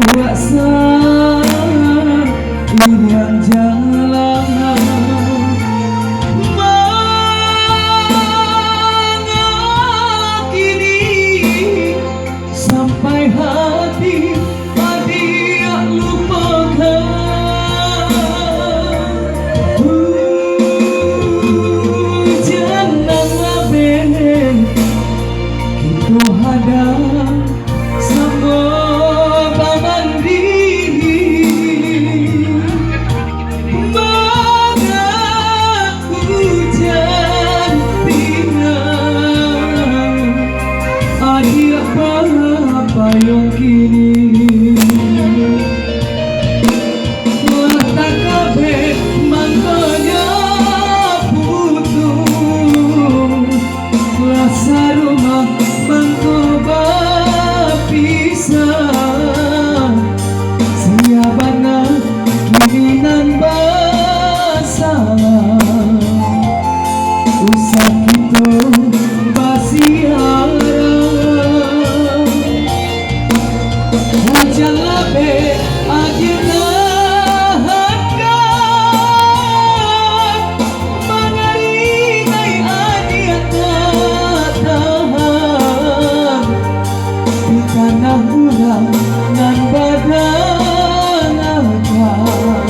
kuasa yang jalan mengakini sampai hati dia lupakan. Janganlah ben kita hadang sambo pamandi baga hujan pinang adik apa yang kini mata kabeh mangkonya putus rasa rumah mangko bapisah siapana kirinan basah usah kita basiara hujan labe akhirnya tanah urang nan badan akan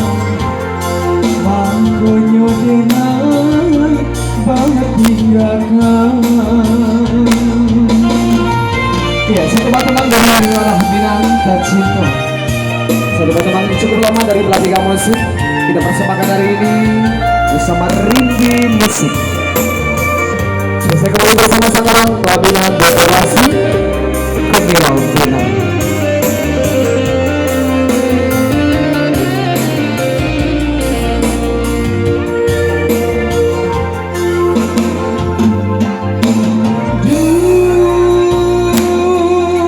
mangkonyo denai banget tinggalkan. Ya, satu batu mang dari Arah Minang dan Cinta. Satu batu mang cukup lama dari Beladika Musik. Kita persembahkan hari ini bersama Rindy Musik. Saya kembali bersama sang Babila Dekorasi Kemilau Pinang.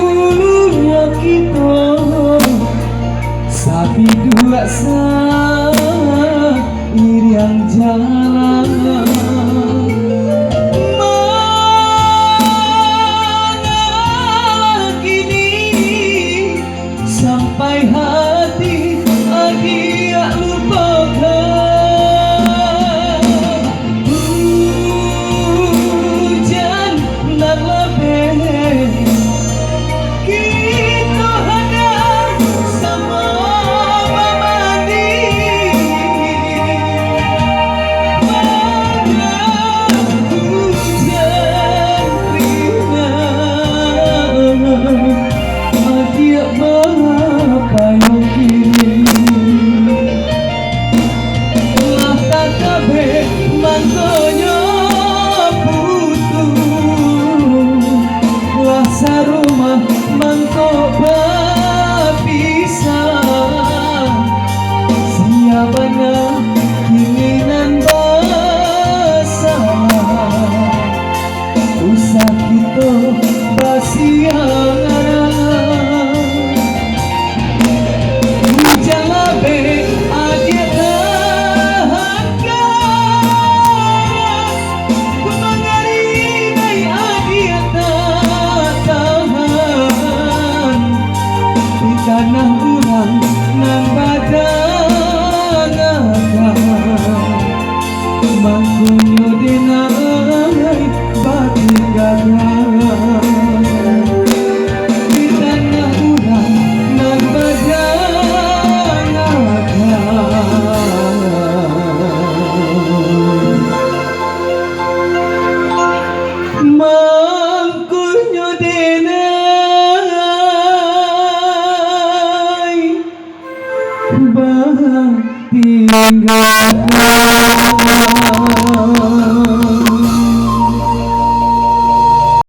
Dulunya kita sapi dua yang jalan sampai hati dia lupakan. Hujan nan lebih kita hadang sama mamandi pada hujan ringan dia kayu kini mata kabeh mangkonyo putus kuasa rumah mangko bapisah siapana keinginan basah usah kita basiara tanah urang nan badan akan mangkonyo denai batin gagal di tanah urang nan badan akan mangkonyo denai tinggalkan.